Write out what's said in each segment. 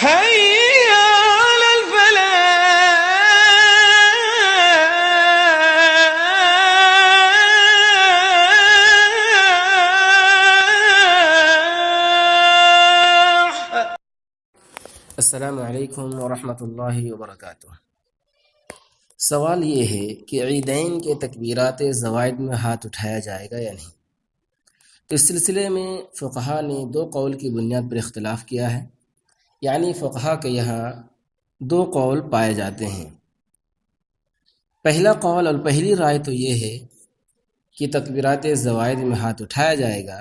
حي على الفلاح. السلام علیکم ورحمۃ اللہ وبرکاتہ۔ سوال یہ ہے کہ عیدین کے تکبیرات زوائد میں ہاتھ اٹھایا جائے گا یا نہیں۔ تو اس سلسلے میں فقہا نے دو قول کی بنیاد پر اختلاف کیا ہے، یعنی فقہا کے یہاں دو قول پائے جاتے ہیں۔ پہلا قول اور پہلی رائے تو یہ ہے کہ تکبیرات زوائد میں ہاتھ اٹھایا جائے گا،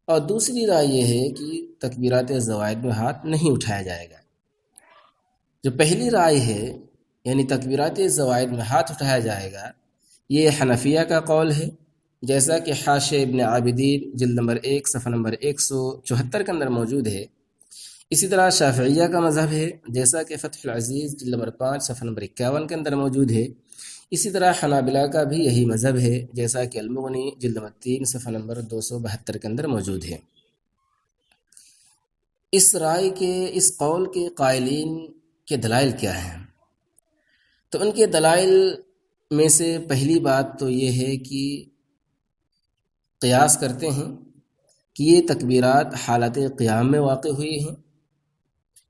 اور دوسری رائے یہ ہے کہ تکبیرات زوائد میں ہاتھ نہیں اٹھایا جائے گا۔ جو پہلی رائے ہے یعنی تکبیرات زوائد میں ہاتھ اٹھایا جائے گا، یہ حنفیہ کا قول ہے، جیسا کہ حاشیہ ابن عابدین جلد نمبر 1 صفحہ نمبر 174 کے اندر موجود ہے۔ اسی طرح شافعیہ کا مذہب ہے، جیسا کہ فتح العزیز جلد نمبر 5 صفحہ نمبر 51 کے اندر موجود ہے۔ اسی طرح حنابلہ کا بھی یہی مذہب ہے، جیسا کہ المغنی جلد نمبر 3 صفحہ نمبر 272 کے اندر موجود ہے۔ اس رائے کے، اس قول کے قائلین کے دلائل کیا ہیں؟ تو ان کے دلائل میں سے پہلی بات تو یہ ہے کہ قیاس کرتے ہیں کہ یہ تکبیرات حالت قیام میں واقع ہوئی ہیں،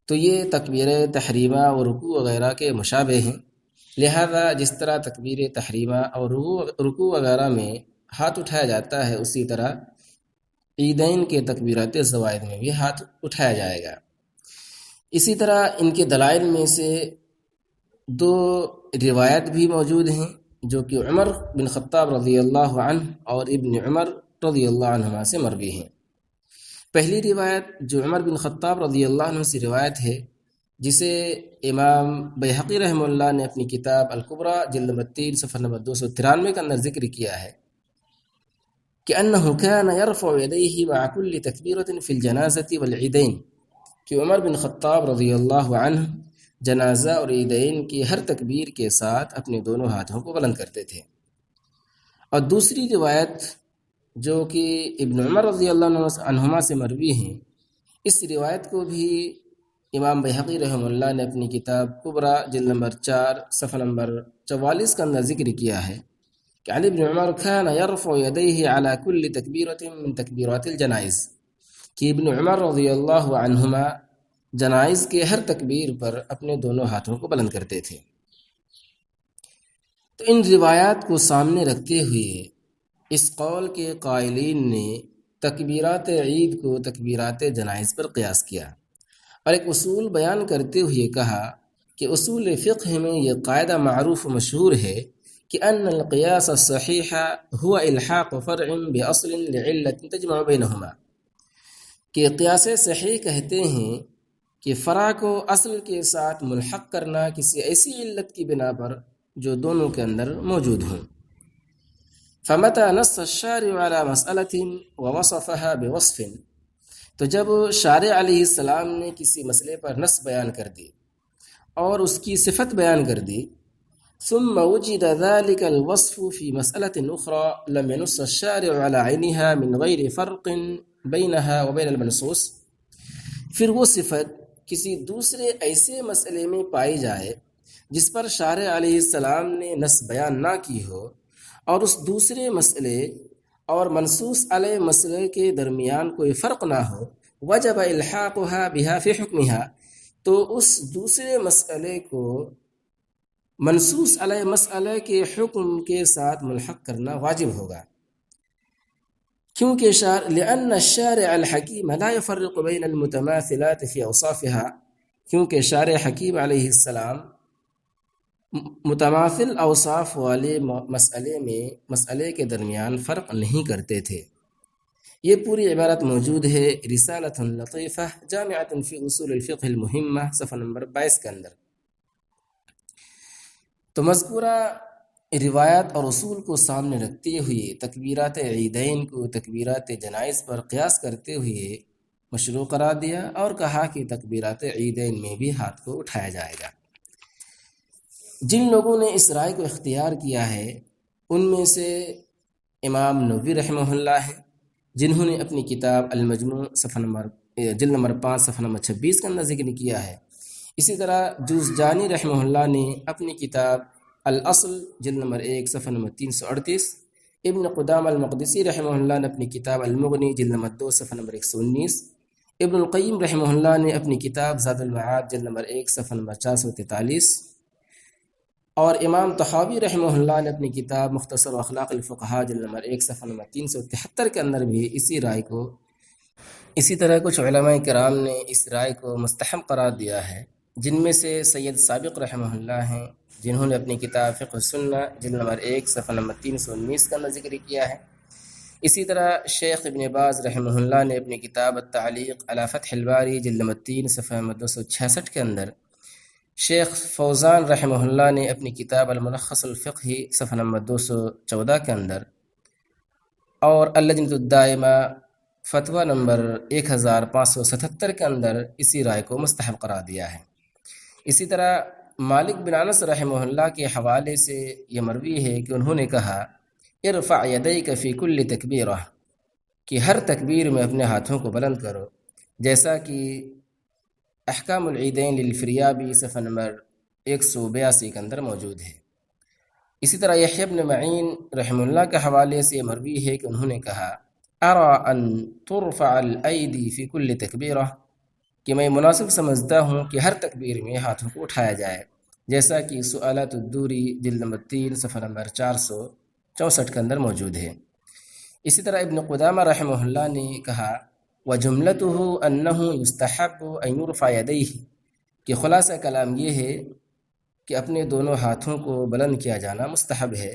تو یہ تکبیر تحریمہ اور رکوع وغیرہ کے مشابہ ہیں، لہذا جس طرح تکبیر تحریمہ اور رکوع وغیرہ میں ہاتھ اٹھایا جاتا ہے، اسی طرح عیدین کے تکبیرات زوائد میں بھی ہاتھ اٹھایا جائے گا۔ اسی طرح ان کے دلائل میں سے دو روایت بھی موجود ہیں جو کہ عمر بن خطاب رضی اللہ عنہ اور ابن عمر رضی اللہ عنہما سے مروی ہیں۔ پہلی روایت جو عمر بن خطاب رضی اللہ عنہ سے روایت ہے، جسے امام بیہقی رحمہ اللہ نے اپنی کتاب الکبریٰ جلد نمبر 3 صفحہ نمبر 293 کے اندر ذکر کیا ہے کہ انه كان يرفع يديه مع كل تكبيرة في الجنازة والعيدين، کہ عمر بن خطاب رضی اللہ عنہ جنازہ اور عیدین کی ہر تکبیر کے ساتھ اپنے دونوں ہاتھوں کو بلند کرتے تھے۔ اور دوسری روایت جو کہ ابن عمر رضی اللہ عنہما سے مروی ہیں، اس روایت کو بھی امام بیہقی رحمہ اللہ نے اپنی کتاب کبریٰ جلد نمبر 4 صفحہ نمبر 44 کے اندر ذکر کیا ہے کہ عن ابن عمر كان يرفع يديه على كل تكبيرة من تكبيرات الجنائز، کہ ابن عمر رضی اللہ عنہما جنائز کے ہر تکبیر پر اپنے دونوں ہاتھوں کو بلند کرتے تھے۔ تو ان روایات کو سامنے رکھتے ہوئے اس قول کے قائلین نے تکبیرات عید کو تکبیرات جنائز پر قیاس کیا، اور ایک اصول بیان کرتے ہوئے کہا کہ اصول فقہ میں یہ قاعدہ معروف و مشہور ہے کہ ان القیاس الصحیح هو الحاق فرع باصل لعلت تجمع بینہما، کہ قیاس صحیح کہتے ہیں کہ فرع کو اصل کے ساتھ ملحق کرنا کسی ایسی علت کی بنا پر جو دونوں کے اندر موجود ہوں۔ فمتى نص الشارع على مسألة ووصفها بوصف، تو جب شارع علیہ السلام نے کسی مسئلے پر نص بیان کر دی اور اس کی صفت بیان کر دی، ثم وجد ذلك الوصف في مسألة أخرى لم ينص الشارع على عينها من غير فرق بينها وبين المنصوص، پھر وہ صفت کسی دوسرے ایسے مسئلے میں پائی جائے جس پر شارع علیہ السلام نے نص بیان نہ کی ہو، اور اس دوسرے مسئلے اور منصوص علیہ مسئلے کے درمیان کوئی فرق نہ ہو، وجب الحاقها بها في حکمها، تو اس دوسرے مسئلے کو منصوص علیہ مسئلے کے حکم کے ساتھ ملحق کرنا واجب ہوگا، کیونکہ لأن الشارع الحکیم لا يفرق بین المتماثلات في اوصافها، کیونکہ شارع حکیم علیہ السلام متماثل اوصاف والے مسئلے میں مسئلے کے درمیان فرق نہیں کرتے تھے۔ یہ پوری عبارت موجود ہے رسالۃ لطیفہ جامعۃ فی اصول الفقہ المہمہ صفحہ نمبر 22 کے اندر۔ تو مذکورہ روایات اور اصول کو سامنے رکھتے ہوئے تکبیرات عیدین کو تکبیرات جنائز پر قیاس کرتے ہوئے مشروع قرار دیا، اور کہا کہ تکبیرات عیدین میں بھی ہاتھ کو اٹھایا جائے گا۔ جن لوگوں نے اس رائے کو اختیار کیا ہے ان میں سے امام نووی رحمہ اللہ ہے، جنہوں نے اپنی کتاب المجموع صفحہ نمبر جلد نمبر 5 صفحہ نمبر 26 کے اندر ذکر کیا ہے۔ اسی طرح جوزجانی رحمہ اللہ نے اپنی کتاب الاصل جلد نمبر 1 صفحہ نمبر 338، ابن قدامہ المقدسی رحمہ اللہ نے اپنی کتاب المغنی جلد نمبر 2 صفحہ نمبر 119، ابن القیم رحمہ اللہ نے اپنی کتاب زاد المعاد جلد نمبر 1 صفحہ نمبر 443، اور امام طحاوی رحمہ اللہ نے اپنی کتاب مختصر اخلاق الفقہاء جلد نمبر 1 صفحہ نمبر 373 کے اندر بھی اسی طرح کچھ علماء کرام نے اس رائے کو مستحب قرار دیا ہے، جن میں سے سید سابق رحمہ اللہ ہیں، جنہوں نے اپنی کتاب فقہ السنہ جلد نمبر 1 صفحہ نمبر 319 کا اندر ذکر کیا ہے۔ اسی طرح شیخ ابن باز رحمہ اللہ نے اپنی کتاب التعلیق علی فتح الباری جلد نمبر 3 صفحہ نمبر 266 کے اندر، شیخ فوزان رحمہ اللہ نے اپنی کتاب الملخص الفقہی صفحہ نمبر 214 کے اندر، اور اللجنۃ الدائمہ فتویٰ نمبر 1577 کے اندر اسی رائے کو مستحب قرار دیا ہے۔ اسی طرح مالک بن انس رحمہ اللہ کے حوالے سے یہ مروی ہے کہ انہوں نے کہا ارفع یدیک فی کل تکبیرہ، کہ ہر تکبیر میں اپنے ہاتھوں کو بلند کرو، جیسا کہ احکام العیدین للفریابی صفحہ نمبر 182 کے اندر موجود ہے۔ اسی طرح یحییٰ بن معین رحمہ اللہ کے حوالے سے یہ مروی ہے کہ انہوں نے کہا ارى ان ترفع الایدی فی کل تکبیرہ، کہ میں مناسب سمجھتا ہوں کہ ہر تکبیر میں ہاتھوں کو اٹھایا جائے، جیسا کہ سؤالات الدوری جلد نمبر 3 صفحہ نمبر 464 کے اندر موجود ہے۔ اسی طرح ابن قدامہ رحمہ اللہ نے کہا وجملته انه يستحب ان يرفع يديه، کہ خلاصہ کلام یہ ہے کہ اپنے دونوں ہاتھوں کو بلند کیا جانا مستحب ہے،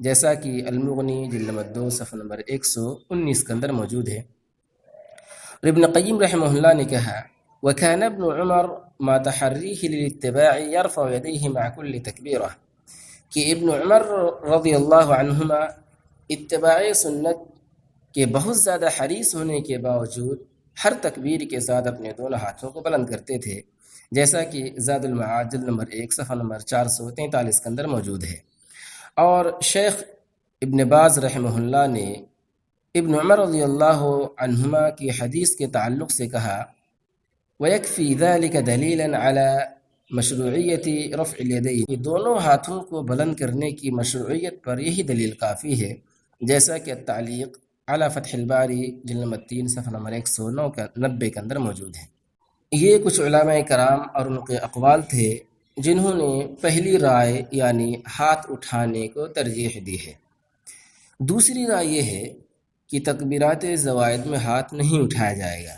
جیسا کہ المغنی جلد نمبر 2 صفحہ نمبر 119 کے اندر موجود ہے۔ اور ابن قیم رحمہ اللہ نے کہا وكان ابن عمر ما تحريه للاتباع يرفع يديه مع كل تكبيرة، کہ ابن عمر رضی اللہ عنہما اتباع سنت کے بہت زیادہ حریص ہونے کے باوجود ہر تکبیر کے ساتھ اپنے دونوں ہاتھوں کو بلند کرتے تھے، جیسا کہ زاد المعاد جلد نمبر 1 صفحہ نمبر 443 کے اندر موجود ہے۔ اور شیخ ابن باز رحمہ اللہ نے ابن عمر رضی اللہ عنہما کی حدیث کے تعلق سے کہا وَيَكْفِي ذَلِكَ دَلِيلًا عَلَى مشروعیت رفع الیدین، کہ دونوں ہاتھوں کو بلند کرنے کی مشروعیت پر یہی دلیل کافی ہے، جیسا کہ التعلیق علی فتح الباری جلد نمبر 3 صفحہ نمبر 190 کے اندر موجود ہے۔ یہ کچھ علماء کرام اور ان کے اقوال تھے جنہوں نے پہلی رائے یعنی ہاتھ اٹھانے کو ترجیح دی ہے۔ دوسری رائے یہ ہے کہ تکبیرات زوائد میں ہاتھ نہیں اٹھایا جائے گا،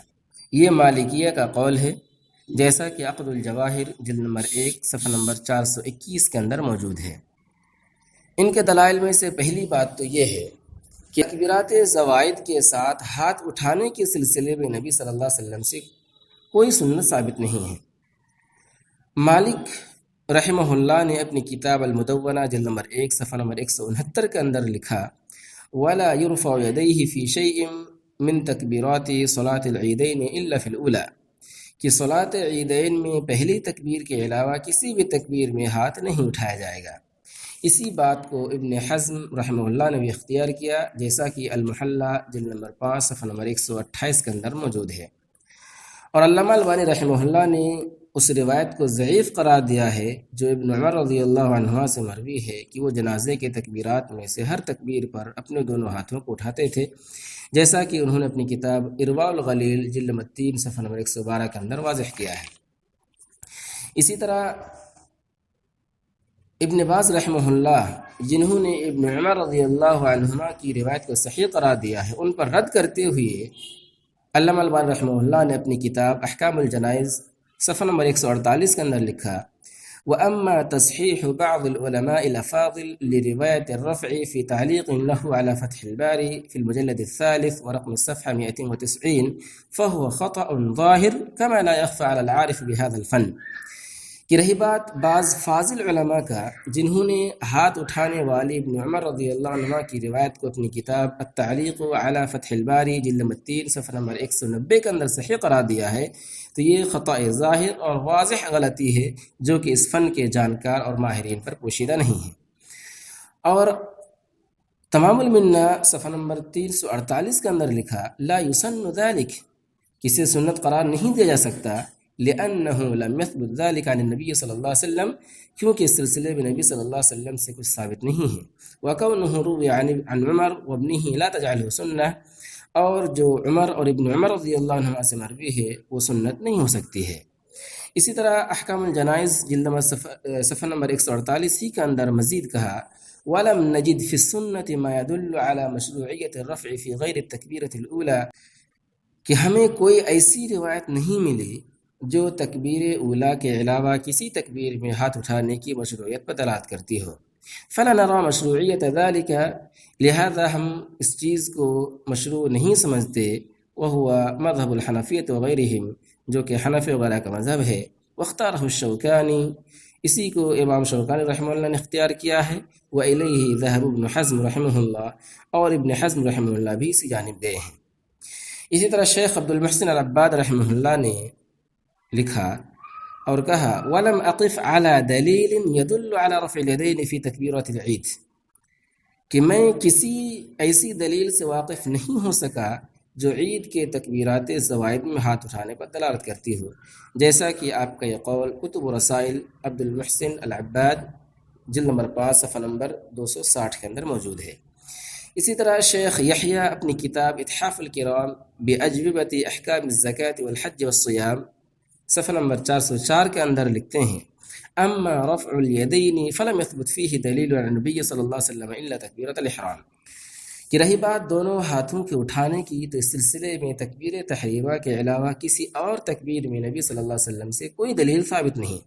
یہ مالکیہ کا قول ہے، جیسا کہ عقد الجواہر جلد نمبر 1 صفحہ نمبر 421 کے اندر موجود ہے۔ ان کے دلائل میں سے پہلی بات تو یہ ہے کہ تکبیرات زوائد کے ساتھ ہاتھ اٹھانے کے سلسلے میں نبی صلی اللہ علیہ وسلم سے کوئی سنت ثابت نہیں ہے۔ مالک رحمہ اللہ نے اپنی کتاب المدونہ جلد نمبر 1 صفحہ نمبر 169 کے اندر لکھا وَلَا يُرْفَعُ يَدَيْهِ فِي شَيْءٍ من تکبیرات صلاۃ العیدین الا فی الاولیٰ، کہ صلاۃ عیدین میں پہلی تکبیر کے علاوہ کسی بھی تکبیر میں ہاتھ نہیں اٹھایا جائے گا۔ اسی بات کو ابن حزم رحمہ اللہ نے بھی اختیار کیا، جیسا کہ المحلہ جلد نمبر 5 صفحہ نمبر 128 کے اندر موجود ہے۔ اور علامہ البانی رحمہ اللہ نے اس روایت کو ضعیف قرار دیا ہے جو ابن عمر رضی اللہ عنہ سے مروی ہے کہ وہ جنازے کے تکبیرات میں سے ہر تکبیر پر اپنے دونوں ہاتھوں کو اٹھاتے تھے، جیسا کہ انہوں نے اپنی کتاب ارواء الغلیل جلد نمبر 3 صفحہ نمبر 112 کے اندر واضح کیا ہے۔ اسی طرح ابن باز رحمہ اللہ جنہوں نے ابن عمر رضی اللہ عنہما کی روایت کو صحیح قرار دیا ہے، ان پر رد کرتے ہوئے علامہ البانی رحمہ اللہ نے اپنی کتاب احکام الجنائز صفحہ نمبر 148 کے اندر لکھا وَأَمَّا تَصْحِيحُ بَعْضِ الْعُلَمَاءِ الْأَفَاضِلِ لِرِوَايَةِ الرَّفْعِ فِي تَعْلِيقٍ لَهُ عَلَى فَتْحِ الْبَارِ فِي الْمُجَلَّدِ الثَّالِثِ ورقم الصفحة 290 فَهُوَ خَطَأٌ ظَاهِرٌ كَمَا لَا يَخْفَى عَلَى الْعَارِفِ بِهَذَا الْفَنِّ، کہ رہی بات بعض فاضل علماء کا جنہوں نے ہاتھ اٹھانے والی ابن عمر رضی اللہ عنہ کی روایت کو اپنی کتاب التعلیق علی فتح الباری جلد نمبر 3 صفحہ نمبر 190 کے اندر صحیح قرار دیا ہے، تو یہ خطأ ظاہر اور واضح غلطی ہے جو کہ اس فن کے جانکار اور ماہرین پر پوشیدہ نہیں ہے۔ اور تمام المنہ صفحہ نمبر 348 کے اندر لکھا لا یسن ذلک، اسے سنت قرار نہیں دیا جا سکتا، لأنه لم يثبت ذلك عن النبی صلی اللہ علیہ وسلم، کیونکہ اس سلسلے میں نبی صلی اللہ علیہ وسلم سے کچھ ثابت نہیں ہے۔ وَكَوْنُهُ روي عن عمر وابنه لا تجعله سنة، اور جو عمر اور ابن عمر رضی اللہ عنہما سے مروی ہے وہ سنت نہیں ہو سکتی ہے۔ اسی طرح احکام الجنائز جلد نمبر صفحہ نمبر 148 ہی کے اندر مزید کہا وَلَمْ نَجِدْ فِي السُّنَّةِ مَا يَدُلُّ عَلَى مَشْرُوعِيَّةِ الرَّفْعِ فِي غَيْرِ التَّكْبِيرَةِ الْأُولَى، کہ ہمیں کوئی ایسی روایت نہیں ملی جو تکبیر اولیٰ کے علاوہ کسی تکبیر میں ہاتھ اٹھانے کی مشروعیت پر دلالت کرتی ہو۔ فَلَا نَرَى مَشْرُوعِيَّةَ ذَلِكَ، لہذا ہم اس چیز کو مشروع نہیں سمجھتے، وَهُوَ مذہب الحنفیۃ وغیرہم، جو کہ حنفی وغیرہ کا مذہب ہے۔ واختارہ الشوکانی، اسی کو امام شوکانی رحمہ اللہ نے اختیار کیا ہے۔ وَإِلَيْهِ ذَهَبَ ابن حزم رحمہ اللہ، اور ابن حزم رحمہ اللہ بھی اسی جانب گئے ہیں۔ اسی طرح شیخ عبد المحسن العباد رحمہ اللہ نے لکھا اور کہا وَلَمْ أَقِفْ عَلَى دَلِيلٍ يَدُلُّ عَلَى رَفْعِ الْيَدَيْنِ فِي تَكْبِيرَةِ الْعِيدِ، کہ میں کسی ایسی دلیل سے واقف نہیں ہو سکا جو عید کے تکبیرات زوائد میں ہاتھ اٹھانے پر دلالت کرتی ہو، جیسا کہ آپ کا یہ قول کتب و رسائل عبد المحسن العباد جلد نمبر 5 صفحہ نمبر 260 کے اندر موجود ہے۔ اسی طرح شیخ یحییٰ اپنی کتاب اتحاف الکرام بأجوبۃ احکام الزکاۃ والحج والصیام صفحہ نمبر 404 کے اندر لکھتے ہیں اما رفع الیدین فلم یثبت فیہ دلیل عن النبی صلی اللہ علیہ وسلم الا تکبیرۃ الاحرام، کہ رہی بات دونوں ہاتھوں کے اٹھانے کی تو اس سلسلے میں تکبیر تحریمہ کے علاوہ کسی اور تکبیر میں نبی صلی اللہ علیہ وسلم سے کوئی دلیل ثابت نہیں۔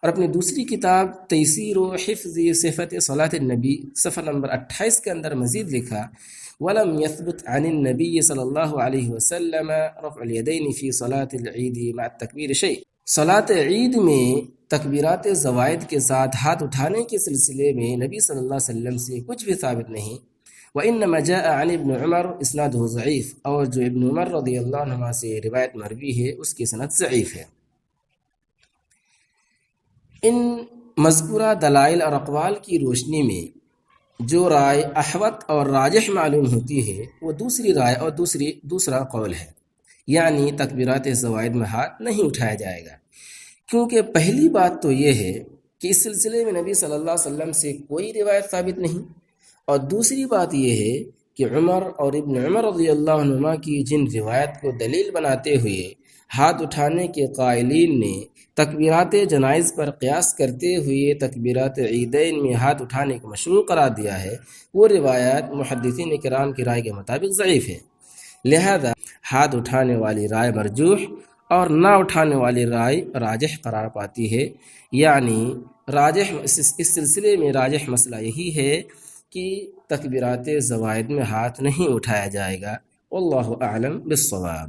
اور اپنی دوسری کتاب تیسیر و حفظ صفت صلاۃ النبی صفحہ نمبر 28 کے اندر مزید لکھا وَلَمْ يَثْبُتْ عَنِ النَّبِيِّ صلی اللہ علیہ وسلم رفع الیدین فی صلاۃ العید مع التکبیر شیء، صلاۃ عید میں تکبیرات زوائد کے ساتھ ہاتھ اٹھانے کے سلسلے میں نبی صلی اللہ علیہ وسلم سے کچھ بھی ثابت نہیں۔ وَإِنَّمَا جَاءَ عَنِ ابْنِ عُمَرَ اسنادہ ضعیف، اور جو ابن عمر رضی اللہ عنہما سے روایت مروی ہے اس کی سند ضعیف ہے۔ ان مذکورہ دلائل اور اقوال کی روشنی میں جو رائے احوط اور راجح معلوم ہوتی ہے وہ دوسری رائے اور دوسرا قول ہے، یعنی تکبیرات زوائد میں ہاتھ نہیں اٹھایا جائے گا، کیونکہ پہلی بات تو یہ ہے کہ اس سلسلے میں نبی صلی اللہ علیہ وسلم سے کوئی روایت ثابت نہیں، اور دوسری بات یہ ہے کہ عمر اور ابن عمر رضی اللہ عنہما کی جن روایت کو دلیل بناتے ہوئے ہاتھ اٹھانے کے قائلین نے تکبیرات جنائز پر قیاس کرتے ہوئے تکبیرات عیدین میں ہاتھ اٹھانے کو مشروع قرار دیا ہے، وہ روایات محدثین کرام کی رائے کے مطابق ضعیف ہے، لہذا ہاتھ اٹھانے والی رائے مرجوح اور نہ اٹھانے والی رائے راجح قرار پاتی ہے، یعنی راجح اس سلسلے میں راجح مسئلہ یہی ہے کہ تکبیرات زوائد میں ہاتھ نہیں اٹھایا جائے گا، واللہ اعلم بالصواب۔